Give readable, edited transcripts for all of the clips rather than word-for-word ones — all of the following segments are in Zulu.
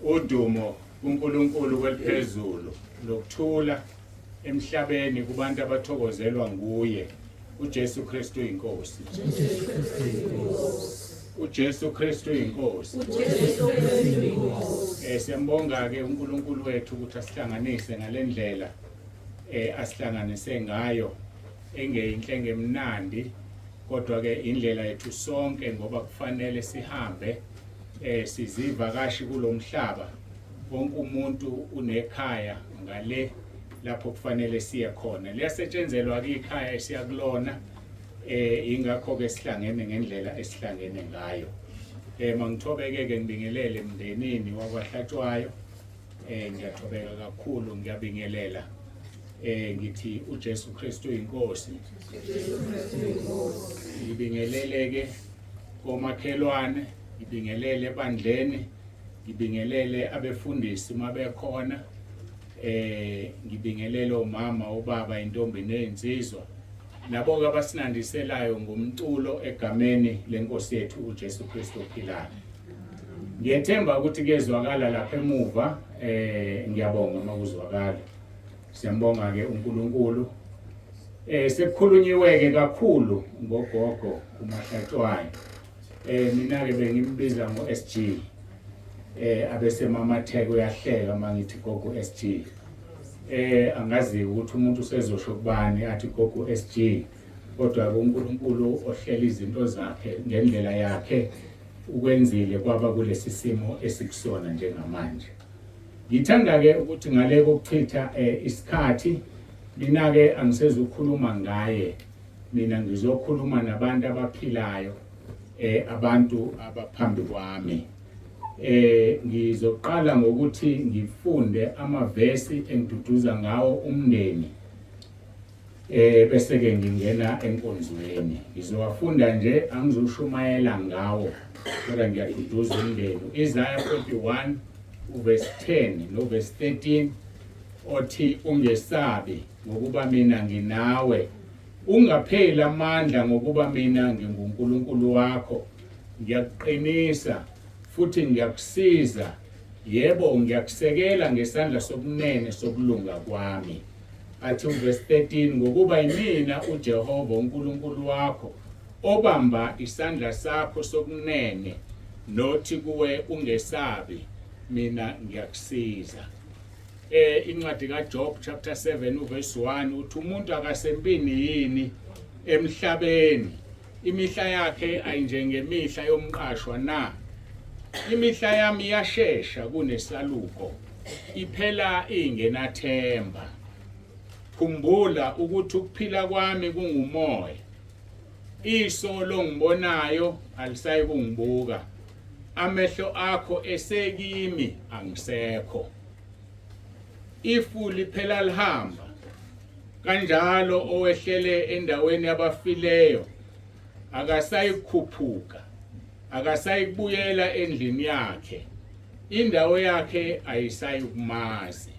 Udumo uNkulunkulu kweliphezulu lokuthula emhlabeni kubantu abathokozelwa nguye uJesu Kristu inkosi. uJesu Kristu inkosi. Siyambonga ke uNkulunkulu wethu ukuthi asihlanganise ngalendlela asihlanganise ngayo engeyinhlenge emnandi kodwa ke indlela yethu sonke ngoba kufanele sihambe sizivakashi kulomhlaba wonke umuntu unekhaya ngale lapho kufanele siye khona liyasetshenzelwa ikhaya esiyakulona ingakho ke sihlangene ngendlela esihlangene ngayo mangithobeke ke ngibingelele emndenini wakwaHlatshwayo ngiyathobeka kakhulu ngiyabingelela ngithi uJesu Kristu inkosi ngibingelele ke komakhelwane ngibingelele ebandleni ngibingelele abefundisi mabekhona ngibingelele omama obaba intombi nezinsizwa nabo ke abasinandiselayo ngomculo egameni lenkosi yethu uJesu Kristu ophilayo ngiyethemba ukuthi kezwakala lapha emuva ngiyabonga makuzwakala siyambonga ke uNkulunkulu sekukhulunyiwe ke kakhulu ngogogo uMahlatshwayo mina ke bengimbiza ngoSG abese mama Theko uyahleka mangithi gogo SG angazi ukuthi umuntu usezosho kubani athi gogo SG kodwa uNkulunkulu ohlela izinto zakhe ngendlela yakhe ukwenzile kwaba kulesi simo esikusona njengamanje ngithanda ke ukuthi ngale kokuchitha isikhathi mina ke angisezukhuluma ngaye mina ngizokhuluma nabantu abaphilayo abantu abaphambi kwami ngizoqala ngokuthi ngifunde amavesi engiduduza ngawo umndeni bese ke ngingena enkonzweni ngizowafunda nje angizoshumayela ngawo kodwa ngiyaduduza umndeni Isaiah 41 uverse 10 noverse 13 othi ungesabi ngokuba mina nginawe ungapheli amandla ngokuba mina nginguNkulunkulu wakho ngiyakuqinisa futhi ngiyakusiza yebo ngiyakusekela ngesandla sokunene sokulunga kwami athi uverse 13 ngokuba yimina uJehova uNkulunkulu wakho obamba isandla sakho sokunene nothi kuwe ungesabi mina ngiyakusiza incwadi kaJob chapter 7 uverse 1 uthi umuntu akasempini yini emhlabeni imihla yakhe ayinjengemihla yomqashwa na imihla yami iyashesha kunesaluko iphela ingenathemba khumbula ukuthi ukuphila kwami kungumoya iso longibonayo alisayi kungibuka amehlo akho esekimi angisekho ifu liphela lihamba kanjalo owehlele endaweni yabafileyo akasayikhuphuka akasayikubuyela endlini yakhe indawo yakhe ayisayikumazi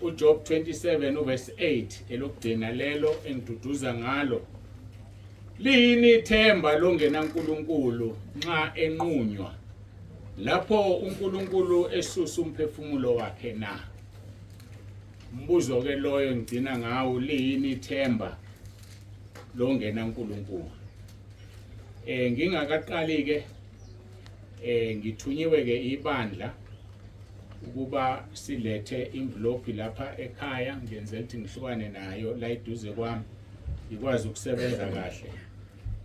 uJob 27 uverse 8 elokugcina lelo engiduduza ngalo liyini ithemba longenaNkulunkulu nxa enqunywa lapho uNkulunkulu esusa umphefumulo wakhe na umbuzo ke loyo ngigcina ngawo liyini ithemba longenaNkulunkulu ngingakaqali ke ngithunyiwe ke ibandla ukuba silethe envelope lapha ekhaya ngenzela ukuthi ngihlukane nayo la iduze kwami ikwazi ukusebenza kahle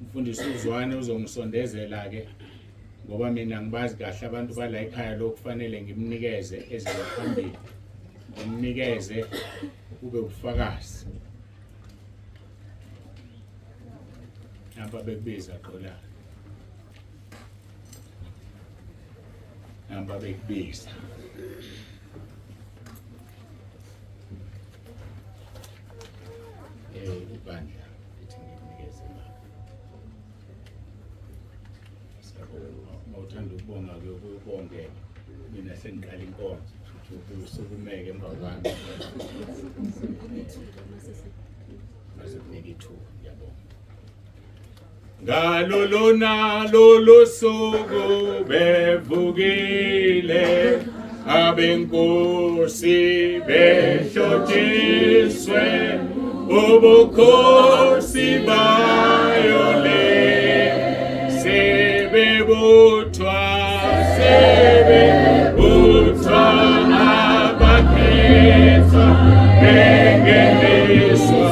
umfundisi uZwane uzongisondezela ke ngoba mina ngibazi kahle abantu bala ekhaya lo kufanele ngimnikeze eziphambili ngimnikeze kube ubufakazi namba bekubiza qola namba bekubiza ibandla lithi ngimnikeze mawuthanda ukubonga ke ukubonge mina sengiqala inkonzo usukumeke emva kwami azikunika ithuba. Ngiyabonga. Ngalo lona lolo suku bevukile abenkosi behlotshiswe ubukhosi bayo le sebebuthwa abakhethwa bengeniswa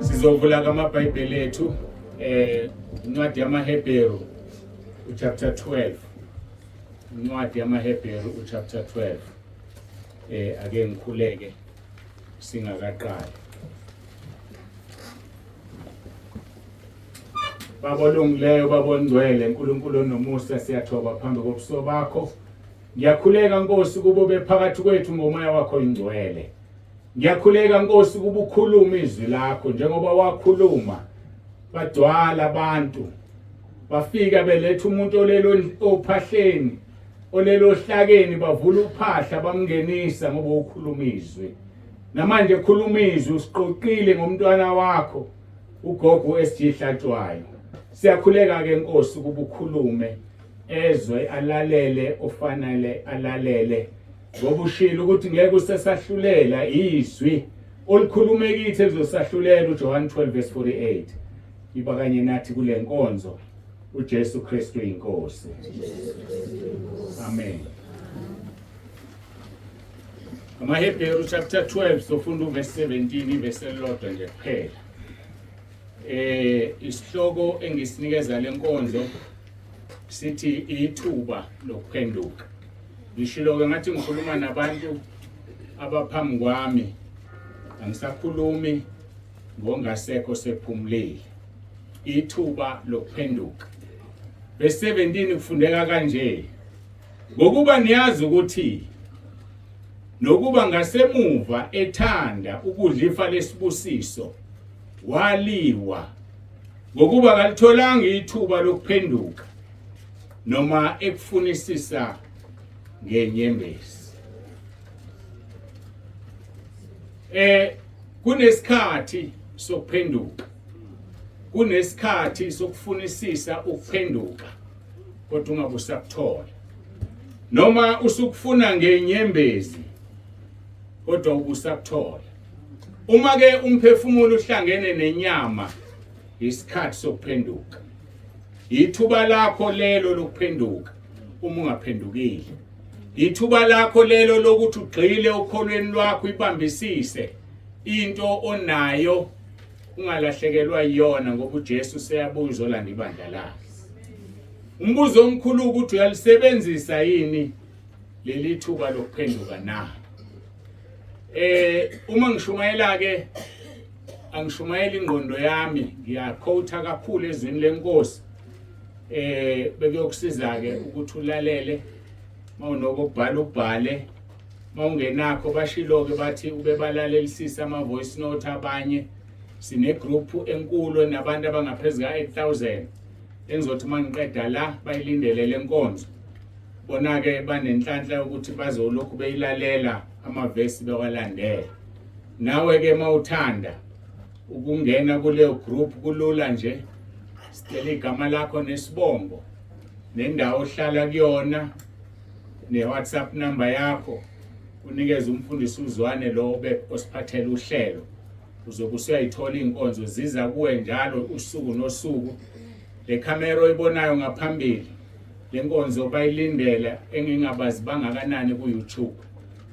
Sizovula amaBhayibheli ethu incwadi yamaHebheru chapter 12. Incwadi yamaHebheru chapter 12. Ake ngikhuleke singakaqali. Baba olungileyo, Baba ongcwele, uNkulunkulu onomusa, siyathoba phambi kobuso bakho. Ngiyakhuleka Nkosi kubo bephakathi kwethu ngomoya wakho ingcwele. Ngiyakhuleka Nkosi kuba ukhuluma izwi lakho njengoba wakhuluma badwala abantu bafika beletha umuntu olelo ophahleni olelo hlakeni bavula uphahla bamngenisa ngoba ukhuluma izwi. Namanje khuluma izwi usiqoqile ngomntwana wakho ugogo Hlatshwayo. Siyakhuleka ke Nkosi kuba ukhulume ezwe alalele ofanele alalele. Ngoba ushilo ukuthi ngeke usesahlulela izwi olikhulume kithi elizosahlulela uJohn 12:48. Iba kanye nathi kule nkonzo uJesu Kristu inkosi. Amen. AmaHebheru chapter 12 sofunda verse 17 verse elilodwa nje kuphela. Isihloko engisinikeza lenkonzo sithi ithuba lokuphenduka. Ngishilo ngathi ngikhuluma nabantu abaphambi kwami, angisakhulumi ngongasekho sephumulile. Ithuba lokuphenduka. Verse 17 kufundeka kanje: ngokuba niyazi ukuthi nokuba ngasemuva ethanda ukudla ifa lesibusiso waliwa, ngokuba kalitholanga ithuba lokuphenduka noma ekufunisisa ngenyembezi. Kunesikhathi sokuphenduka, kunesikhathi sokufunisisa ukuphenduka kodwa ungabusakuthola, noma usukufuna ngenyembezi kodwa ubusakuthola. Uma ke umphefumulo uhlangene nenyama isikhathi sokuphenduka. Ithuba lakho lelo lokuphenduka uma ungaphendukile. Ithuba lakho lelo lokuthi ugxile ukholweni lwakho ibambisise into onayo ungalahlekelwa yona ngoba uJesu seyabuya uzolanda ibandla lakhe. Umbuzo omkhulu ukuthi uyalisebenzisa yini leli thuba lokuphenduka na? Uma ngishumayela ke angishumayela ingqondo yami ngiyakhotha kakhulu ezwini lenkosi bekuyokusiza ke ukuthi ulalele mawunokubhala ubhale mawungenakho bashilo ke bathi ube balalelisisa ama voice note abanye sine group enkulu nabantu abangaphezulu ka 8000 engizothi mangiqeda la bayilindele lenkonzo bona ke banenhlanhla ukuthi bazolokhu beyilalela amavesi bewalandela. Nawe ke mawuthanda ukungena kuleyo group kulula nje sicela igama lakho nesibongo nendawo ohlala kuyona ne-WhatsApp number yakho unikeze umfundisi uzwane lo osiphathela uhlelo uzobe usuyayithola inkonzo ziza kuwe njalo usuku nosuku. Le camera oyibonayo ngaphambili lenkonzo bayilindela engingabazi bangakanani ku YouTube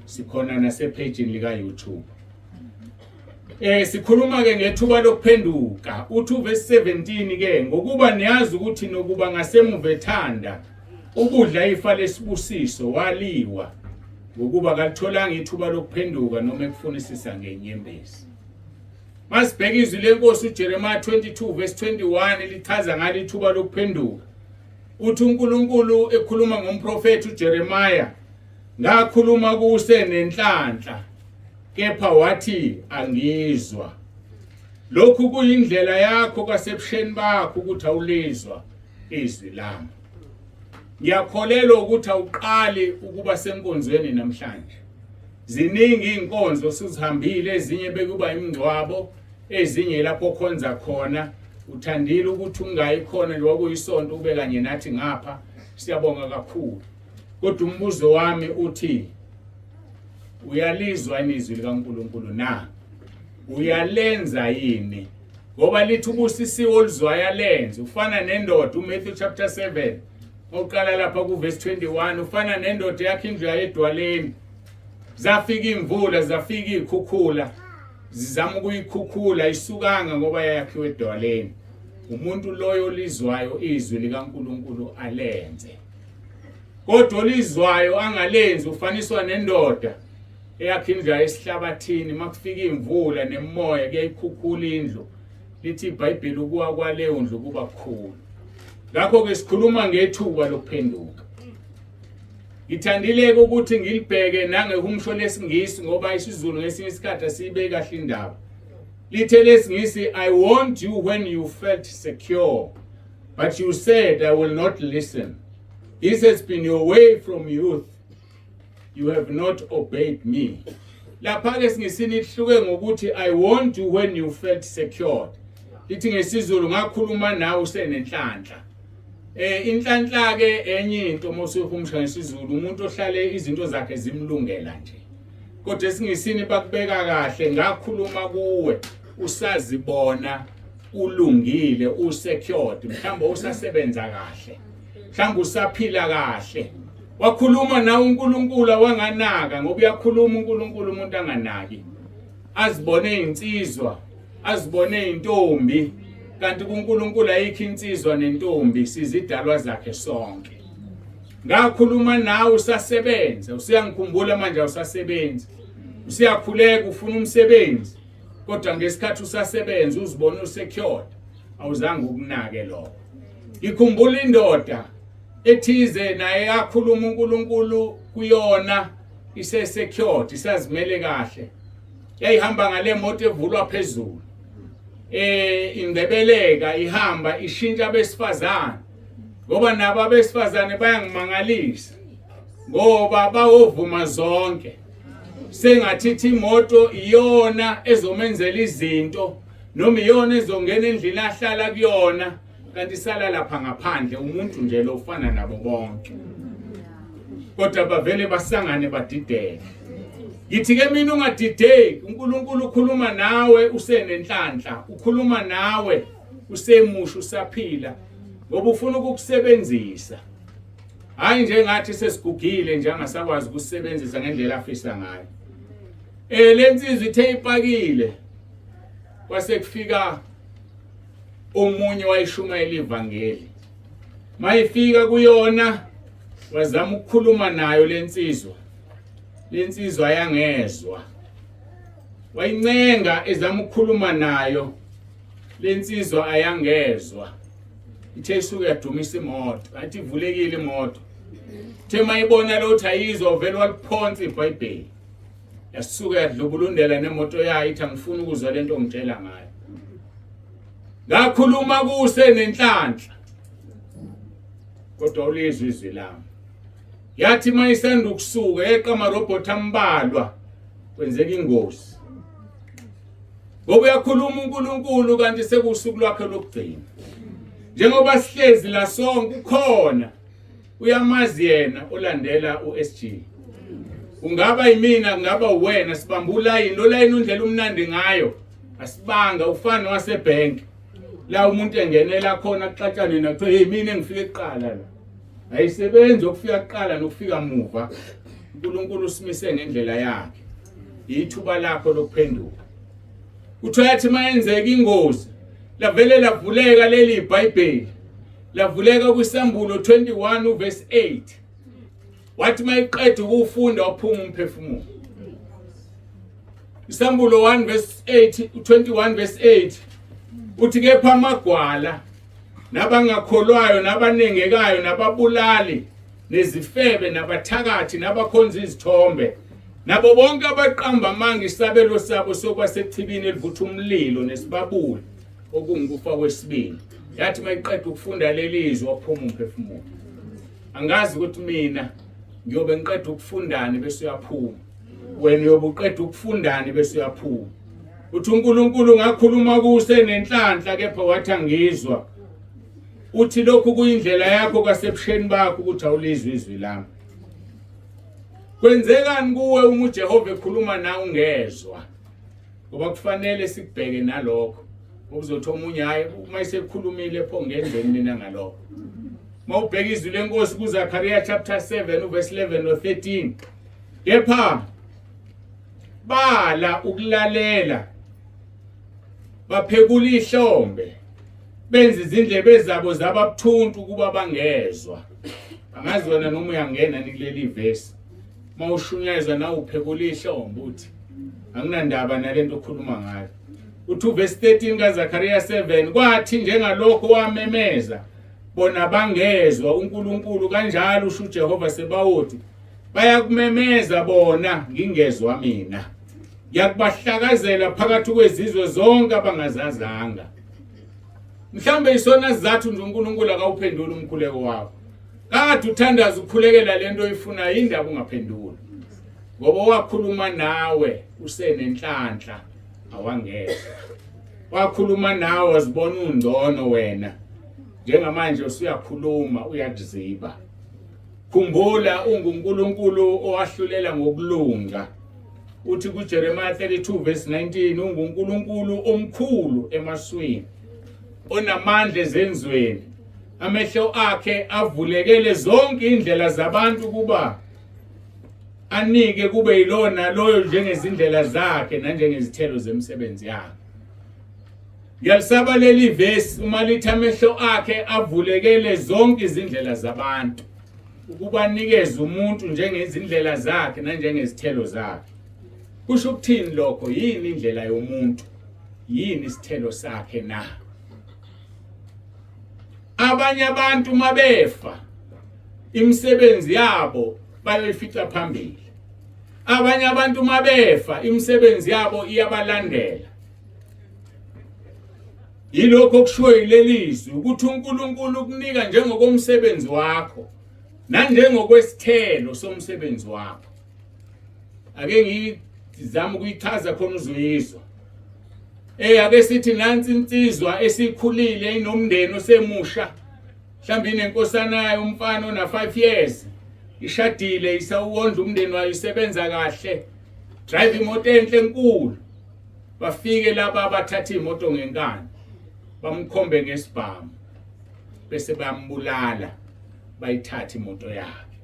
sikhona nase page lika YouTube. Sikhuluma ke ngethuba lokuphenduka uthi verse 17 ke ngokuba niyazi ukuthi nokuba ngasemuva ethanda ukudla ifa lesibusiso waliwa ngokuba kalitholanga ithuba lokuphenduka noma ekufunisisa ngenyembezi. Masibheka izwi lenkosi uJeremiah 22 verse 21 lichaza ngalo ithuba lokuphenduka. Uthi uNkulunkulu ekhuluma ngomprofeti uJeremiah ngakhuluma kuse nenhlanhla kepha wathi angizwa. Lokhu kuyindlela yakho kwasebusheni bakho ukuthi awulizwa izwi lami. Ngiyakholelwa ukuthi awuqali ukuba senkonzweni namhlanje. Ziningi inkonzo sizihambile ezinye bekuba imingcwabo ezinye lapho khonza khona uthandile ukuthi ungayikhona njengoba kuyisonto ube kanye nathi ngapha siyabonga kakhulu. Kodwa umbuzo wami uthi uyalizwa izwi likaNkulunkulu na? Uyalenza yini? Ngoba lithi ubusisiwe oluzwayo alenze. Ufana nendoda uMatthew chapter 7 oqala lapha ku verse 21 ufana nendoda yakhe indlu edwaleni. Zafika imvula zafika ikhukhula zizama ukuyikhukhula isukanga ngoba yakhiwe edwaleni. Umuntu loyo olizwayo izwi likaNkulunkulu alenze. Kodwa olizwayo angalenzi ufaniswa nendoda eyakhe indlu esihlabathini makufika imvula nemoya kuyayikhukhula indlu. Lithi iBhayibheli ukuwa kwaleyo ndlu kuba kukhulu. Ngakho ke sikhuluma ngethuba lokuphenduka. Ngithandile ukuthi ngilibheke nangehumsho lesingisi ngoba isiZulu ngesinye isikhathi asibe kahle indaba. Lithe lesingisi I warned you when you felt secure but you said I will not listen. This has been your way from youth. You have not obeyed me. Lapha ke singisini ihluke ngokuthi I warned you when you felt secure. Lithi ngesizulu ngakhuluma nawe usenenhlanhla. Inhlanhla ke enye into mosehumsha ngesizulu umuntu ohlale izinto zakhe zimlungela nje. Kodwa esingisini bakubeka kahle ngakhuluma kuwe usazibona ulungile usecured mhlawumbe usasebenza kahle. Mhlawumbe usaphila kahle. Wakhuluma nawe uNkulunkulu wanganaka ngoba uyakhuluma uNkulunkulu umuntu anganaki. Azibone insizwa, azibone intombi kanti kuNkulunkulu ayikho insizwa nentombi sizidalwa zakhe sonke. Ngakhuluma nawe usasebenza, usiyangikhumbula manje usasebenza. Usiyakhuleka ufuna umsebenzi. Kodwa ngesikhathi usasebenza uzibona usecured. Awuzange ukunake lokho. Ikhumbula indoda ethize naye yakhuluma uNkulunkulu kuyona ise-secured isazimele kahle. Yayihamba ngale moto evulwa phezulu. Ingcebeleka ihamba ishintsha abesifazane. Ngoba nabo abesifazane bayangimangalisa. Ngoba bawovuma zonke. Sengathithi imoto iyona ezomenzela izinto noma iyona ezongena endlini ahlala kuyona kanti sala lapha ngaphandle umuntu nje lo ufana nabo bonke. Kodwa bavele basangane badideke. Ngithi ke mina ungadideki, uNkulunkulu ukhuluma nawe usenenhlanhla, ukhuluma nawe usemusha usaphila ngoba ufuna ukukusebenzisa. Hayi nje ngathi sesigugile nje angasakwazi ukusebenzisa ngendlela afisa ngayo. Lensizwe ithe ipakile kwase kufika omunye wayishumayela ivangeli. Mayifika kuyona wazama ukukhuluma nayo lensizwa. Lensizwa ayangezwa. Wayincenga ezama ukukhuluma nayo. Lensizwa ayangezwa. Ithe isuke yadumisa imoto, athi ivulekile imoto. Ithe mayibona lo uthi ayizwa vele waliphonsa iBhayibheli. Yasuka yadlubulundela nemoto yayo ithi angifuni ukuzwa lento ongitshela ngayo. Ngakhuluma kuse nenhlanhla. Kodwa ulizwe izwi lami. Yathi mayisanda ukusuka yeqa amarobot ambalwa kwenzeka ingozi. Ngoba uyakhuluma uNkulunkulu kanti sekusuku lwakhe lokugcina. Njengoba sihlezi la sonke ukhona uyamazi yena olandela uSG. Ungaba yimina kungaba uwena sibamba ulayini olayini undlela umnandi ngayo asibanga ufana wasebank la umuntu engenela khona kuxatshane nakho hey mina ngifike kuqala la ayisebenzi ukufika kuqala nokufika muva uNkulunkulu usimise ngendlela yakhe ithuba lakho lokuphenduka utho yathi mayenzeka ingozi lavele lavuleka leli iBhayibheli lavuleka kwisambulo 21 verse 8 wathi mayiqeda ukufunda waphuma umphefumulo. Isambulo 1 verse 8 21 verse 8 uthi kepha amagwala nabangakholwayo nabanengekayo nababulali nezifebe nabathakathi nabakhonza izithombe nabo bonke abaqamba amanga isabelo sabo sokwasechibini elivutha umlilo nesibabuli okungukufa kwesibili. Yathi mayiqeda ukufunda lelizwi waphuma umphefumulo. Angazi ukuthi mina ngiyobe ngiqeda ukufundani bese uyaphuma. Wena uyobe uqeda ukufundani bese uyaphuma. Uthi uNkulunkulu ngakhuluma kuse nenhlanhla kepha wathi angizwa. Uthi lokhu kuyindlela yakho kwasebusheni bakho ukuthi awulizwe izwi lami. Kwenzekani kuwe uma uJehova ekhuluma nawe ungezwa? Ngoba kufanele sikubheke nalokho. Uzothi omunye hayi uma esekhulumile pho ngenzeni mina ngalokho. Mawubheka izwi lenkosi kuZakhariya chapter 7 verse 11 no 13. Kepha bala ukulalela baphekula ihlombe benza izindlebe zabo zababuthuntu kuba bangezwa. Angazona noma uyangena nikuleli verse. Mawushunyezwa na uphekula ihlombe uthi anginandaba nalento okhuluma ngayo. U2 verse 13 kaZakhariya 7 kwathi njengalokho wamemeza bona bangezwa uNkulunkulu kanjalo usho uJehova sebawothi bayakumemeza bona ngingezwa mina. Yakubahlakazela phakathi kwezizwe zonke abangazazanga. Mhlambe isona sizathu nje uNkulunkulu akawuphendula umkhuleko wakho. Kade uthandaza ukukhulekela lento oyifuna indaba ungaphendula. Ngoba wakhuluma nawe usenenhlanhla awangezwa. Wakhuluma nawe wazibona ungcono wena. Njengamanje usuyakhuluma uyakuziba. Khumbula unguNkulunkulu owahlulela ngokulunga. Uthi kuJeremiah 32 verse 19 unguNkulunkulu omkhulu emaswini. Onamandla ezenzweni. Amehlo akhe avulekele zonke indlela zabantu kuba anike kube yilona loyo njengezindlela zakhe nanjengezithelo zemsebenzi yakhe. Ngiyalisaba leli verse uma lithi amehlo akhe avulekele zonke izindlela zabantu ukuba nikeze umuntu njengezindlela zakhe nanjengezithelo zakhe. Kusho ukuthini lokho? Yini indlela yomuntu? Yini isithelo sakhe na? Abanye abantu mabefa imisebenzi yabo bayifica phambili. Abanye abantu mabefa imisebenzi yabo iyabalandela. Yilokho okushiwo yilelizwi ukuthi uNkulunkulu ukunika njengokomsebenzi wakho nanjengokwesithelo somsebenzi wakho. Ake ngizama ukuyichaza khona uzoyizwa. Ake sithi nansi insizwa esikhulile inomndeni osemusha. Mhlawumbe inenkosana yayo umfana ona 5 years. Ishadile isawondla umndeni wayo isebenza kahle. drive imoto enhle enkulu bafike laba abathatha imoto ngenkani bamkhombe ngesibhamu bese bayambulala bayithatha imoto yakhe.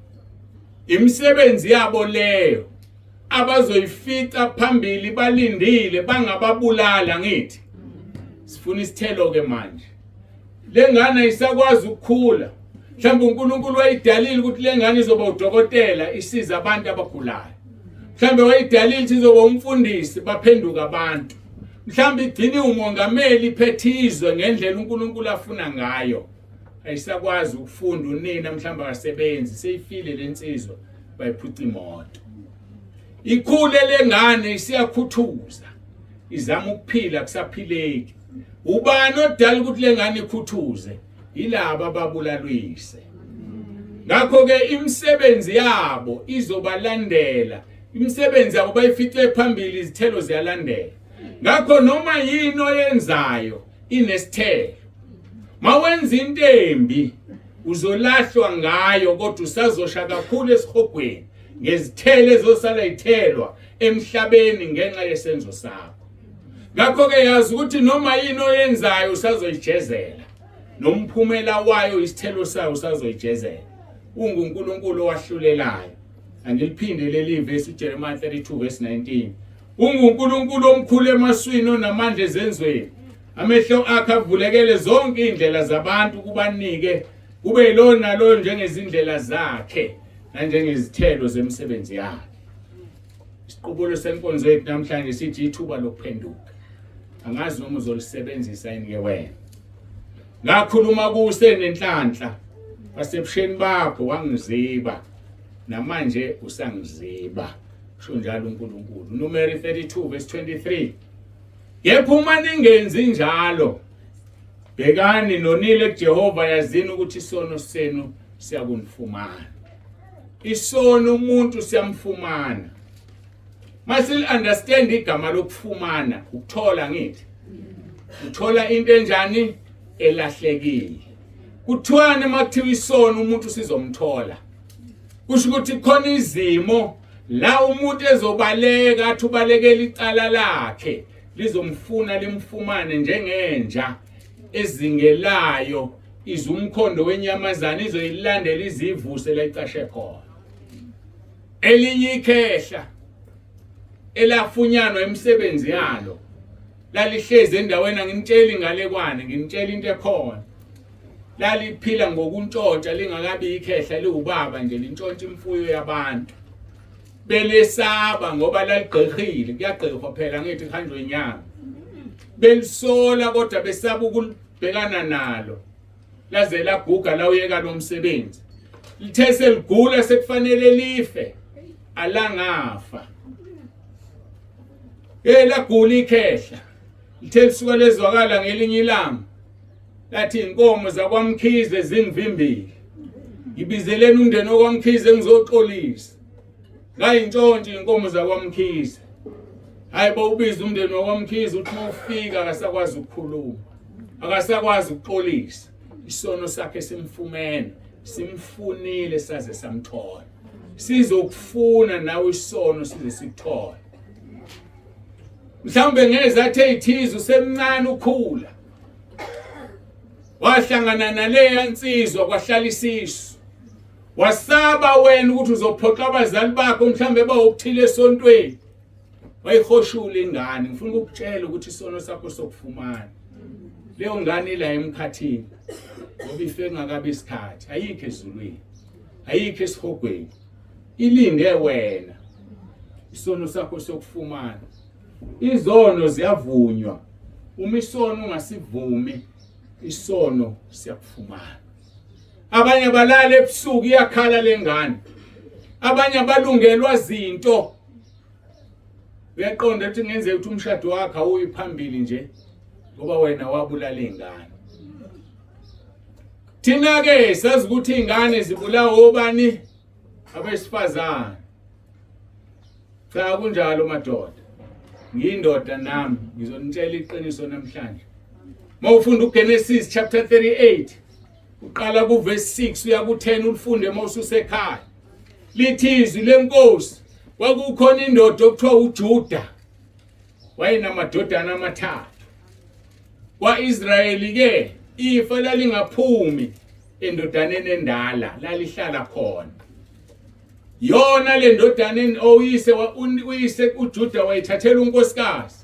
Imisebenzi yabo leyo abazoyifica phambili balindile bangababulala ngithi sifuna isithelo ke manje lengane isakwazi ukukhula mhlawumbe uNkulunkulu wayidalile ukuthi lengane izoba udokotela isiza abantu abagulayo mhlawumbe wayidalile ukuthi izoba umfundisi baphenduka abantu mhlawumbe igcine umongameli iphethizwe ngendlela uNkulunkulu afuna ngayo ayisakwazi ukufunda unina mhlawumbe akasebenzi seyifile lensizwa bayiphuca imoto ikhule lengane isiyakhuthuza izama ukuphila kusaphileki ubani odala ukuthi lengane ikhuthuze yilabo ababulalwise ngakho ke imisebenzi yabo izobalandela imisebenzi yabo bayifice phambili izithelo ziyalandela ngakho noma yini oyenzayo inesithelo mawenza into embi uzolahlwa ngayo kodwa usazosha kakhulu esihogweni ngezithelo ezosala ithelwa emhlabeni ngenxa yesenzo sakho ngakho ke yazi ukuthi noma yini oyenzayo usazoyijezela nomphumela wayo isithelo sayo usazoyijezela unguNkulunkulu owahlulelayo angiliphinde leli verse uJeremiah 32 verse 19 unguNkulunkulu omkhulu emaswini onamandla ezenzweni amehlo akhe avulekele zonke indlela zabantu kubanike kube lona lo njengezindlela zakhe nanjengezithelo zemisebenzi yakhe. Isiqubulo senkonzo yethu namhlanje sithi ithuba lokuphenduka. Angazi noma uzolisebenzisa yini ke wena. Ngakhuluma kuse nenhlanhla basebusheni bakho wangiziba namanje usangiziba kusho njalo uNkulunkulu. Numeri 32 verse 23 yepha uma ningenzi njalo bhekani nonile kuJehova yazini ukuthi isono senu siyakunifumana. Isono umuntu siyamfumana. Masil understand igama lokufumana ukuthola ngithi. Uthola into enjani elahlekile. Kuthiwani makuthiwa isono umuntu sizomthola. Kusho ukuthi khona izimo la umuntu ezobaleka athi ubalekela icala lakhe lizomfuna limfumane njengenja ezingelayo izumkhondo wenyamazana izoyilandela izivuse la icashe khona. Elinye ikhehla elafunyanwa emsebenzi yalo lalihlezi endaweni ngintshela ingalekwane ngintshela into ekhona laliphila ngokuntshontsha lingakabi ikhehla liubaba nje lintshontsha imfuyo yabantu belesaba ngoba laligqirhile kuyagqirhwa phela ngithi khanjwe inyama belisola kodwa besaba ukubhekana nalo laze laguga la uyeka lo msebenzi lithe seligula sekufanele life alangafa lagula ikhehla lithe lisuka lezwakala ngelinye ilanga lathi inkomo zakwamkhize zingivimbile ngibizeleni umndeni okwamkhize ngizoxolisa ngayintshontshe inkomo zakwamkhize hayi bawubiza umndeni okwamkhize uthi ufika akasakwazi ukukhuluma akasakwazi ukuxolisa isono sakhe simfumene simfunile saze samthola sizokufuna nawe isono size sikuthola mhlawumbe ngeze athi eyithize usemncane ukhula wahlangana naleya insizwa kwahlala isisu wasaba wena ukuthi uzophoxa abazali bakho mhlawumbe bawukuthile esontweni wayihoshula ingane ngifuna ukukutshela ukuthi isono sakho sokufumana leyo ngane la emkhathini ngoba ife ngakabi isikhathi ayikho ezulwini ayikho esihogweni ilinde wena isono sakho sokufumana izono ziyavunywa uma isono ungasivumi isono siyakufumana abanye balala ebusuku iyakhala lengane abanye balungelwa izinto uyaqonda ukuthi ngenze ukuthi umshado wakhe awuyiphambili nje ngoba wena wabulala ingane thina ke sazi ukuthi ingane zibulawa obani abesifazana cha kunjalo madoda ngiyindoda nami ngizonitshela iqiniso namhlanje mawufunda uGenesis chapter 38 uqala kuverse 6 uya ku10 ulifunde mawususekhaya lithi izwi lenkosi kwakukhona indoda okuthiwa uJuda wayenamadodana amathathu. Kwa-Israyeli ke ifa lalingaphumi endodaneni endala lalihlala khona. Yona le ndodana uyise uJuda wayithathela unkosikazi.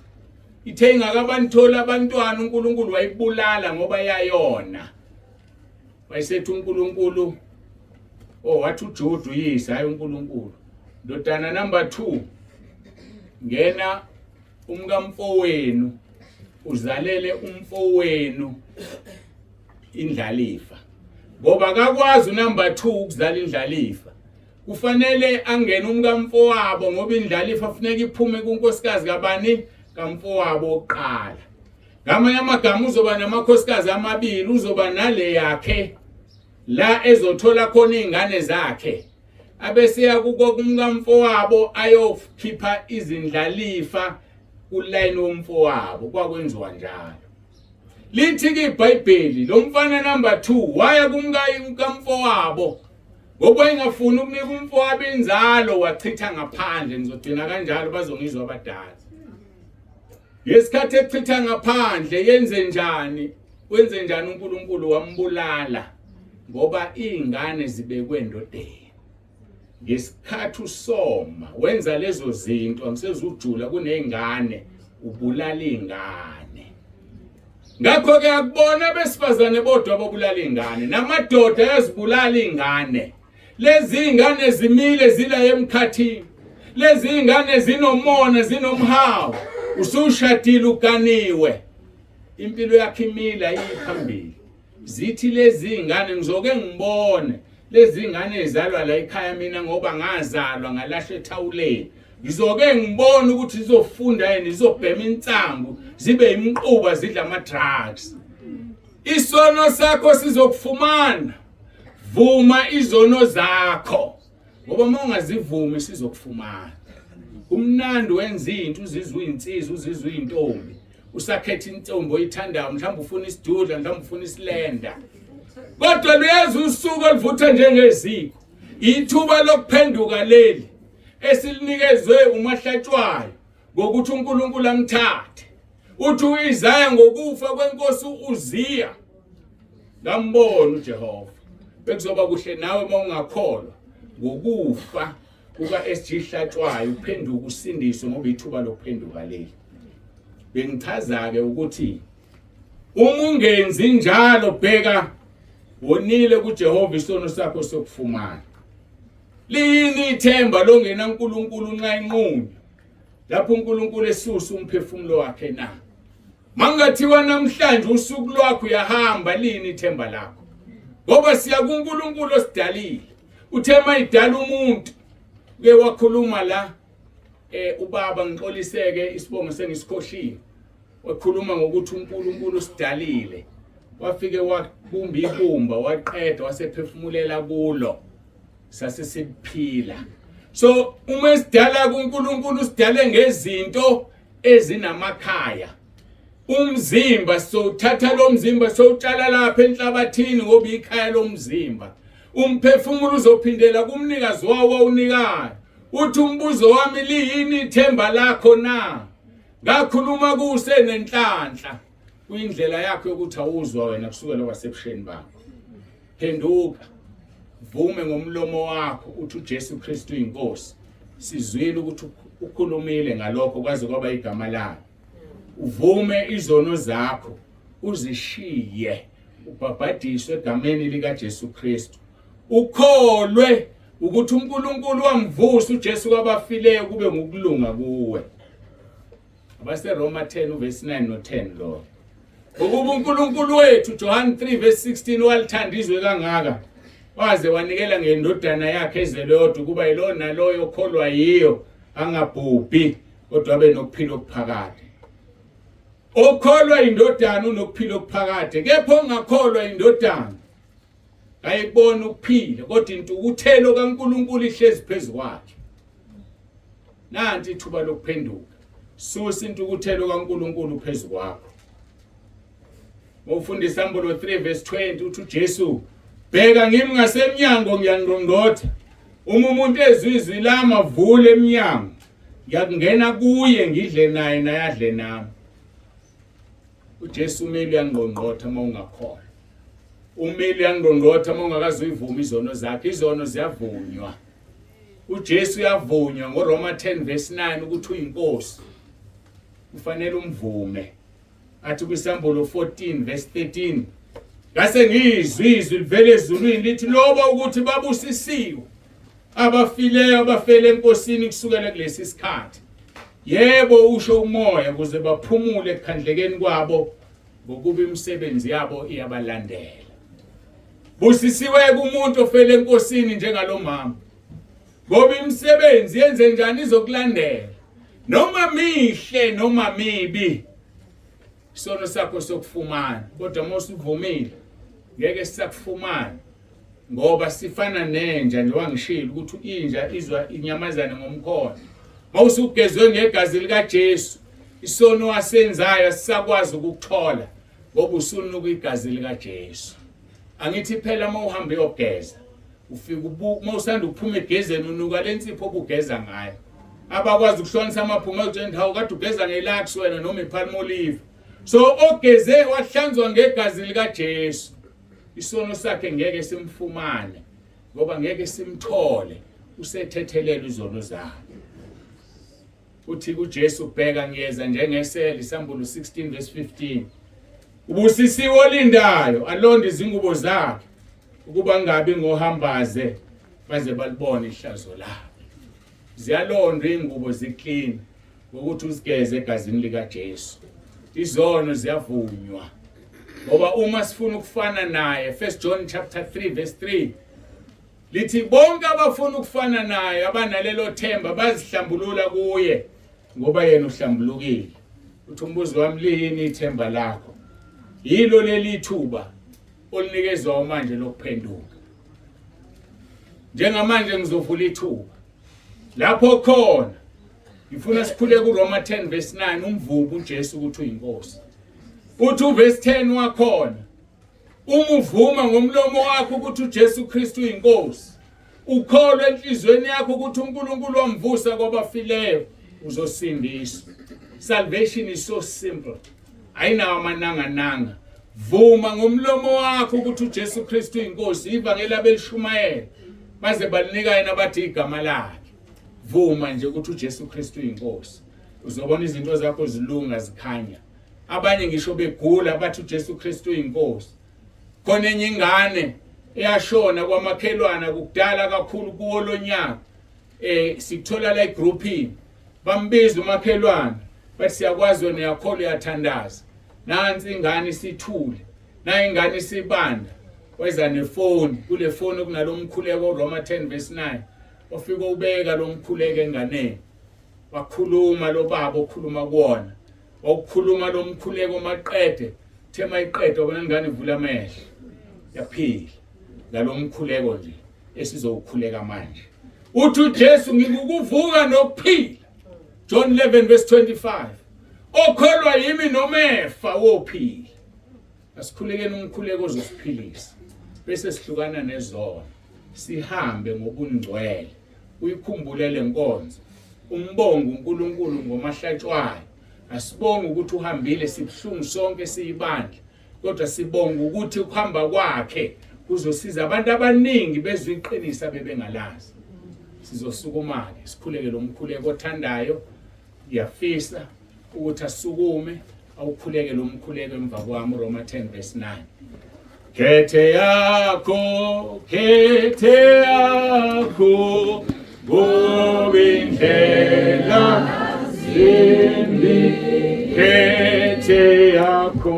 Ithe ingakabanithola abantwana uNkulunkulu wayibulala ngoba yayona. Wayesethi uNkulunkulu wathi uJuda uyise hayi uNkulunkulu. Ndodana number 2 ngena umkamfowenu uzalele umfowenu indlalifa. Ngoba akakwazi unumber 2 ukuzala indlalifa. Kufanele angene umkamfowabo ngoba indlalifa kufanele iphume kunkosikazi kabani kamfowabo oqala. Ngamanye amagama uzoba namakhosikazi amabili, uzoba nale yakhe la ezothola khona izingane zakhe. Abese yakuko kumkamfowabo ayokhipha izindlalifa kuline womfowabo. Kwakwenziwa njalo. Lithi ke iBhayibheli lo mfana number 2 waya kumkamfowabo ngoba engafuni ukunika umfowabo inzalo wachitha ngaphandle. Ngizogcina kanjalo bazongizwa abadala. Ngesikhathi echitha ngaphandle yenze njani uNkulunkulu wambulala ngoba izingane zibekwe endodeni. Ngesikhathi usoma wenza lezo zinto angisezujula kunezingane ubulala izingane. Ngakho ke akubona besifazane bodwa ababulala izingane namadoda ayazibulala izingane. Lezi izingane zimile zila emkhathini. Lezi izingane zinomona zinomhawu. Usushadile ukaniwe. Impilo yakhe imila yiphambili. Zithi lezi izingane ngizoke ngibone lezi izingane ezalwa la ekhaya mina ngoba ngazalwa ngalahle ethawuleni. Ngizoke ngibone ukuthi zizofunda yini zizobhema insangu zibe imquba zidla ama drugs. Isono sakho sizokufumana. Vuma izono zakho. Ngoba mawungazivumi sizokufumana. Umnandi wenza izinto uzizwe insizwa uzizwe intombi. Usakhetha intombi oyithandayo mhlawumbe ufuna isidudla mhlawumbe ufuna isilenda. Kodwa luyazi usuku oluvutha njengeziko. Ithuba lokuphenduka leli esilinikezwe uMahlatshwayo ngokuthi uNkulunkulu amthathe. Uthi uIsaya ngokufa kwenkosi uZiya ngambona uJehova. Bekuzoba kuhle nawe mawungakholwa ngokufa kuka Hlatshwayo uphenduka usindiswe ngoba ithuba lokuphenduka leli. Bengichaza ke ukuthi uma ungenzi njalo bheka wonile kuJehova isono sakho sokufumana. Lini ithemba longena uNkulunkulu nxa inqunywa lapho uNkulunkulu esusa umphefumulo wakhe na. Mangathiwa namhlanje usuku lwakho uyahamba lini ithemba lakho. Ngoba siya kuNkulunkulu osidalile. Uthema idala umuntu ke wakhuluma la ubaba ngixoliseke isibongo sengisikhohlile. Wakhuluma ngokuthi uNkulunkulu usidalile. Wafike wabumba ibumba waqeda wasephefumulela kulo. Sase siphila. So uma sidala kuNkulunkulu usidale ngezinto ezinamakhaya. Umzimba sothatha lo mzimba sowutshala lapha enhlabathini ngoba ikhaya lomzimba. Umphefumulo uzophindela kumnikazi wawo unikayo. Uthi umbuzo wami liyini ithemba lakho na? Ngakhuluma kuse nenhlanhla. Kuyindlela yakho yokuthi awuzwa wena kusukela kwasebusheni bakho. Phenduka. Vume ngomlomo wakho uthi uJesu KRISTU uyinkosi. Sizwile ukuthi ukhulumile ngalokho kwaze kwaba igama lakhe. Uvume izono zakho uzishiye ubhabhadiswe egameni lika Jesu KRISTU. Ukholwe ukuthi uNkulunkulu wamvusa uJesu kwabafileyo kube ngokulunga kuwe. Abase Roma 10 verse 9 no 10 lo. Ngoba uNkulunkulu wethu John 3 verse 16 walithanda izwe kangaka waze wanikela ngendodana yakhe ezelwe yodwa kuba yilona loyo okholwa yiyo angabhubhi kodwa abe nokuphila okuphakade. Okholwa indodana unokuphila okuphakade kepha ongakholwa indodana ayibona ukuphila kodwa intukuthelo kaNkulunkulu ihlezi phezukwakhe. Nanti ithuba lokuphenduka. Susa intukuthelo kaNkulunkulu phezukwakho. Mufundisa Isambolo 3 verse 20 uthi uJesu bheka ngimi ngasemnyango ngiyangqongqotha Uma umuntu ezizwi lama vule eminyango ngiyakungena kuye ngidle naye nayadle nami. uJesu umeli uyangqongqotha uma ungakholwa. Umeli uyangqongqotha uma ungakazuyivuma izono zakhe. Izono ziyavunywa. uJesu uyavunywa ngoRoma 10 verse 9 ukuthi uyinkosi. Kufanele umvume. Athi kwisambulo 14 verse 13 ngase ngizwi izwi livele ezulwini lithi loba ukuthi babusisiwe abafileyo abafele enkosini kusukela kulesi sikhathi. Yebo usho umoya ukuze baphumule ekhandlekeni kwabo ngokuba imisebenzi yabo iyabalandela. Busisiwe kumuntu ofele enkosini njengalo mama. Ngoba imisebenzi yenze njani izokulandela. Noma mihle noma mibi. Isono sakho sokufumana kodwa mosuvumile ngeke sisakufumana ngoba sifana nenja nje wangishilo ukuthi inja izwa inyamazana ngomkhono. Mawusugezwe ngegazi lika Jesu isono wasenzayo sisakwazi ukuthola ngoba usunuka igazi lika Jesu. Angithi phela mawuhambe uyogeza ufika ubuka mawusanda ukuphuma egezeni unuka lensipho obugeza ngayo. Abakwazi ukuhlonisa amaphuma ukuthi hawu kade ugeza ngelakhi wena noma ipalmolive. So ogeze wahlanzwa ngegazi lika Jesu. Isono sakhe ngeke simfumane ngoba ngeke simthole usethethelela izono zakhe. Uthi kuJesu bheka ngiyeza njengeseli isambulo 16 verse 15. Ubusisiwe olindayo alonde izingubo zakhe ukuba ngabe ngohambaze baze balibone ihlazo lakhe. Ziyalondwa ingubo ziclean ngokuthi uzigeze egazini lika Jesu. Izono ziyavunywa ngoba uma sifuna ukufana naye 1 John chapter 3 verse 3 lithi bonke abafuna ukufana naye abanalelo themba bazihlambulula kuye ngoba yena uhlambulukile. Uthi umbuzo wami lini ithemba lakho? Yilo leli thuba olinikezwa manje lokuphenduka. Njengamanje ngizovula ithuba lapho khona ngifuna sikhule kuRoma 10 verse 9 umvubu uJesu ukuthi uyinkosi. Uthi verse 10 wakhona uma uvuma ngomlomo wakho ukuthi uJesu Kristu uyinkosi ukholwe enhlizweni yakho ukuthi uNkulunkulu wamvusa kwabafileyo uzosindiswa. Salvation is so simple. Ayinawo amananga. Vuma ngomlomo wakho ukuthi uJesu Kristu uyinkosi. Ivangeli abelishumayela baze balinika yena bathi igama lakhe. Vuma nje ukuthi uJesu Kristu uyinkosi. Uzobona izinto zakho zilunga zikhanya. Abanye ngisho begula bathi uJesu Kristu uyinkosi. Khona enye ingane eyashona kwamakhelwana kudala kakhulu kuwo lonyaka. Sikuthola la egroupini. Bambiza umakhelwana bathi siyakwazi wena yakholwa uyathandaza. Nansi ingane isithule. Na ingane isibanda. Weza nefoni kule foni kunalomkhuleko Roma 10 verse 9. Ofika ubeka lo mkhuleko enganeni. Wakhuluma lo baba okhuluma kuona. Wakukhuluma lo mkhuleko maqede. Thema iqede wona ingane ivula amehlo. Yaphila. Ngalo mkhuleko nje esizokhuleka manje. Uthi uJesu ngikukuvuka nokuphila. John 11 verse 25. Okholwa yimi nomefa wophila. Asikhulekeni umkhuleko ozosiphilisa. Bese sihlukana nezono. Sihambe ngobungcwele. Uyikhumbule lenkonzo. Umbongo uNkulunkulu ngomahlatshwayo. Asibonge ukuthi uhambile sibhlungu sonke siyibandla. Kodwa sibonga ukuthi ukuhamba kwakhe kuzosiza abantu abaningi bezwiqinisa bebengalazi. Sizosukuma ke sikhuleke lo mkhuleko othandayo. Ngiyafisa ukuthi asukume awukhuleke lo mkhuleko emva kwami Roma 10 verse 9. Khethe yakho ngobindlela zimbi. Khethe yakho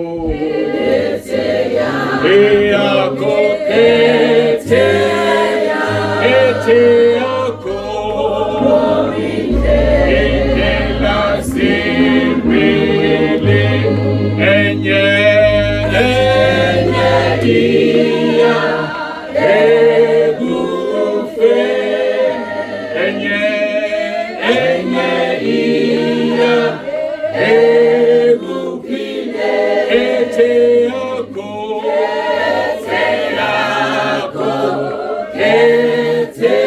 ngobindlela zimbi. Enye iya egufe. Enye iya eguphile. Khethe yakho khethe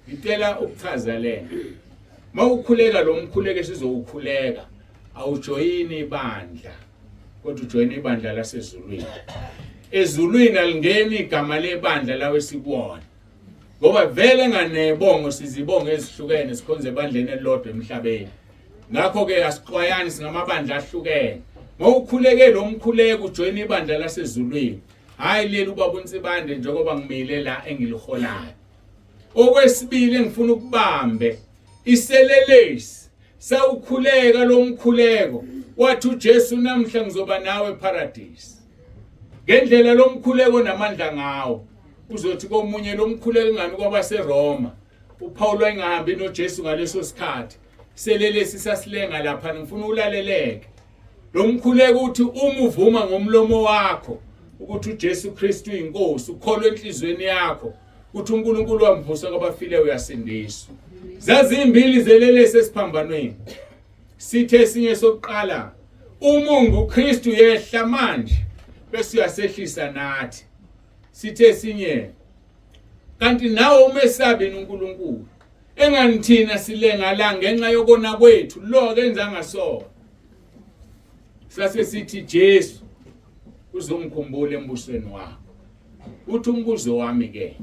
Ngicela ukuchaza lena. Mawukhuleka lo mkhuleko sizowukhuleka awujoyini ibandla kodwa ujoyini ibandla lasezulwini. Ezulwini alingeni igama lebandla lawe sikubona. Ngoba vele nganebongo sizibonga ezihlukene sikhonze ebandleni elilodwa emhlabeni. Ngakho ke asixwayani singamabandla ahlukene. Mawukhuleke lo mkhuleko ujoyini ibandla lasezulwini. Hayi leli ubaba uNsibande njengoba ngimile la engiliholayo. Okwesibili engifuna ukubambe iselelesi sawukhuleka lo mkhuleko wathi uJesu namhla ngizoba nawe eparadise. Ngendlela lo mkhuleko namandla ngawo uzothi komunye lo mkhuleko ngani kwabaseRoma uPaul wayengahambi noJesu ngaleso sikhathi selelesi sasilenga lapha ngifuna ulaleleke. Lo mkhuleko uthi uma uvuma ngomlomo wakho ukuthi uJesu Kristu uyinkosi ukholwe enhlizweni yakho uthi uNkulunkulu wamvusa kwabafileyo uyasindiswa. Zazimbili zelelesi esiphambanweni. Sithe esinye sokuqala uMungu uKristu yehla manje bese uyasehlisa nathi. Sithe esinye kanti nawe umesabe uNkulunkulu enganithina silenga la ngenxa yokona kwethu lo kenza ngasona. Sase sithi Jesu uzongikhumbula embusweni wakho. Uthi umbuzo wami ke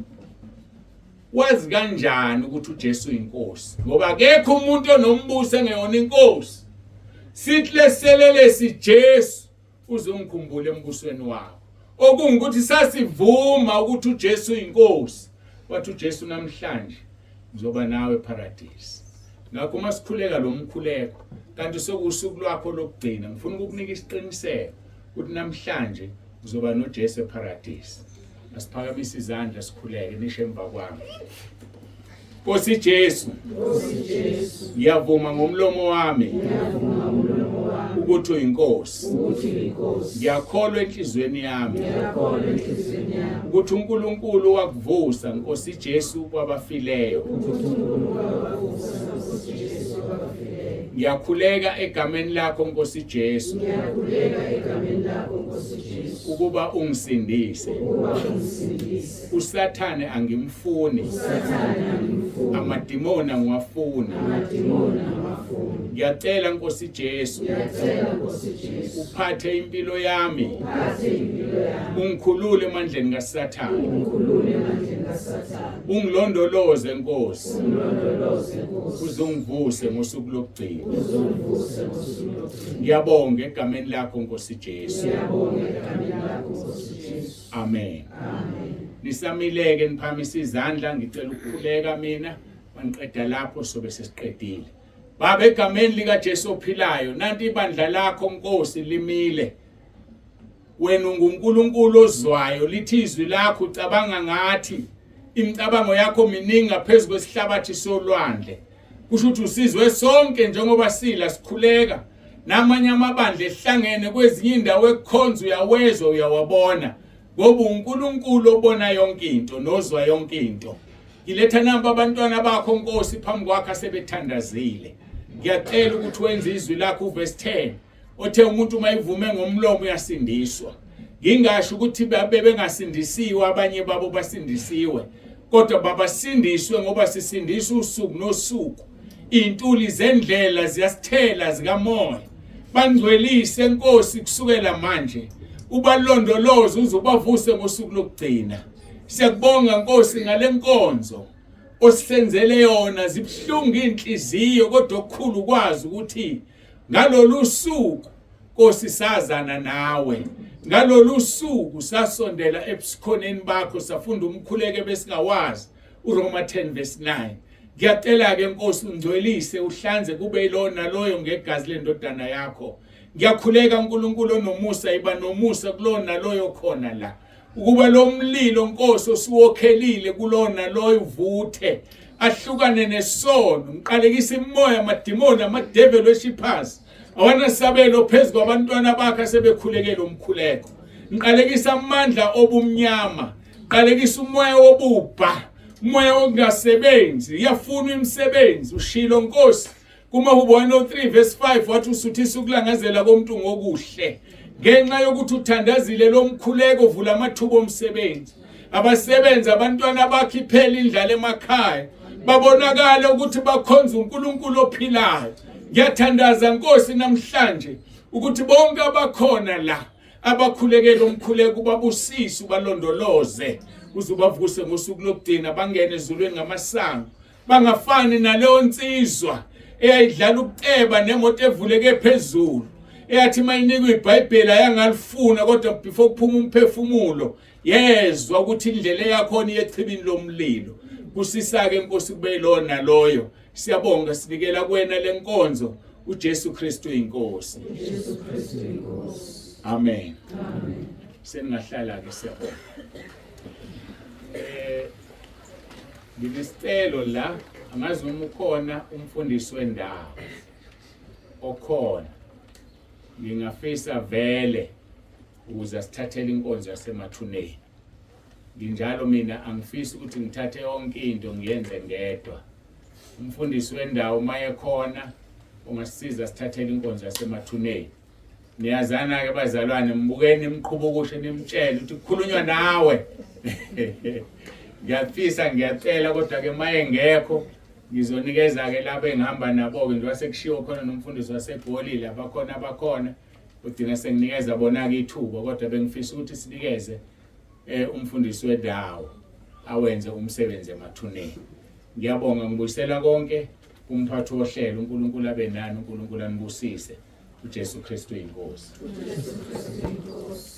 wazi kanjani ukuthi uJesu uyinkosi? Ngoba akekho umuntu onombuso engeyona inkosi. Sithi leselelesi Jesu uzongikhumbula embusweni wakho. Okungukuthi sasivuma ukuthi uJesu uyinkosi. Wathi uJesu namhlanje ngizoba nawe eparadise. Ngakho masikhuleka lo mkhuleko kanti sokusuku lwakho lokugcina ngifuna ukukunika isiqiniseko ukuthi namhlanje uzoba noJesu eparadise. Asiphakamise izandla sikhuleke nisho emva kwami. Nkosi Jesu, ngiyavuma ngomlomo wami ukuthi uyinkosi. Ngiyakholwa enhlizweni yami ukuthi uNkulunkulu wakuvusa Nkosi Jesu kwabafileyo. Ngiyakhuleka egameni lakho Nkosi Jesu ukuba ungisindise. uSathane angimfuni, amadimoni angiwafuni. Ngiyacela Nkosi Jesu uphathe impilo yami, ungikhulule emandleni kaSathane, ungilondoloze Nkosi, uzongivuse ngosuku lokugcina. Ngiyabonga egameni lakho Nkosi Jesu. Amen. Nisamileke niphakamisa izandla ngicela ukukhuleka mina maniqeda lapho sobe sesiqedile. Baba egameni lika Jesu ophilayo nanti ibandla lakho Nkosi limile. Wena unguNkulunkulu ozwayo, lithi izwi lakho ucabanga ngathi imicabango yakho miningi ngaphezulu kwesihlabathi solwandle. Kusho ukuthi usizwe sonke njengoba sila sikhuleka namanye amabandla ehlangene kwezinye indawo ekukhonza uyawezwa uyawabona. Ngoba uNkulunkulu obona yonke into nozwa yonke into. Ngiletha namba abantwana bakho Nkosi phambi kwakho asebethandazile. Ngiyacela ukuthi wenze izwi lakho uverse 10 othe umuntu mayivume ngomlomo uyasindiswa. Ngingasho ukuthi bengasindisiwe abanye babo basindisiwe, kodwa babasindiswe ngoba sisindiswa usuku nosuku. Intuli zendlela ziyasithela zikamoya. Bangcwelise Nkosi kusukela manje. Ubalondoloze uzobavuse ngosuku lokugcina. Siyakubonga Nkosi ngale nkonzo osenzele yona, zibhlungu inhliziyo kodwa okukhulu kwazi ukuthi ngalolu suku Nkosi sazana nawe. Ngalolu suku sasondela ebusikhoneni bakho safunda umkhuleko besingawazi uRoma 10:9. Ngiyacela ke Nkosi ungcwelise uhlanze kube yilona loyo ngegazi lendodana yakho. Ngiyakhuleka uNkulunkulu onomusa iba nomusa kulona loyo khona la. Ukuba lo mlilo Nkosi osuwokhelile kulona loyo uvuthe ahlukane nesono, ngiqalekisa imoya amadimoni amadevil worshippers awana sabelo phezulu kwabantwana bakhe sebekhulekela umkhuleko. Ngiqalekisa amandla obumnyama, ngiqalekisa umoya wobubha, umoya ongasebenzi, yafuna imisebenzi ushilo Nkosi kuMahubane 3 verse 5 wathi usuthisa ukulangazela komuntu ngokuhle ngenxa yokuthi uthandazile lo mkhuleko uvula amathuba omsebenzi abasebenza abantwana bakhiphela indlala emakhaya babonakala ukuthi bakhonza uNkulunkulu ophilayo. Ngiyathandaza Nkosi namhlanje ukuthi bonke abakhona la abakhulekela umkhuleko babusise balondoloze uzubavuse ngosuku lokugcina bangene ezulwini ngamasango bangafani naleyo nsizwa eyayidlala ukuceba nemoto evuleke phezulu eyathi mayinikwa iBhayibheli ayangalifuna kodwa before kuphuma umphefumulo yezwa ukuthi indlela yakho iyechibini lomlilo. Kusisa-ke Nkosi kube lona loyo. Siyabonga sinikela kuwena lenkonzo uJesu Kristu inkosi. Amen. Amen. Seningahlala ke siyabonga. Nginesicelo la angazi uma ukhona umfundisi wendawo okhona. Ngingafisa vele ukuze sithathele inkonzo yasemathuneni. Nginjalo mina angifisi ukuthi ngithathe yonke into ngiyenze ngedwa. Umfundisi wendawo maye khona ungasiza sithathele inkonzo yasemathuneni. Niyazana ke bazalwane mbukeni imqhubo okushe nimtshela ukuthi kukhulunywa nawe. Ngiyafisa ngiyacela kodwa ke maye ngekho ngizonikeza ke labo engihamba nabo ke njengoba sekushiwo khona nomfundisi wasegolile abakhona udinga senginikeza bona ke ithuba kodwa bengifisa ukuthi sinikeze umfundisi wendawo awenze umsebenzi emathuneni. Ngiyabonga ngibuyisela konke kumphathi wohlelo uNkulunkulu abe nani uNkulunkulu anibusise uJesu Kristu inkosi.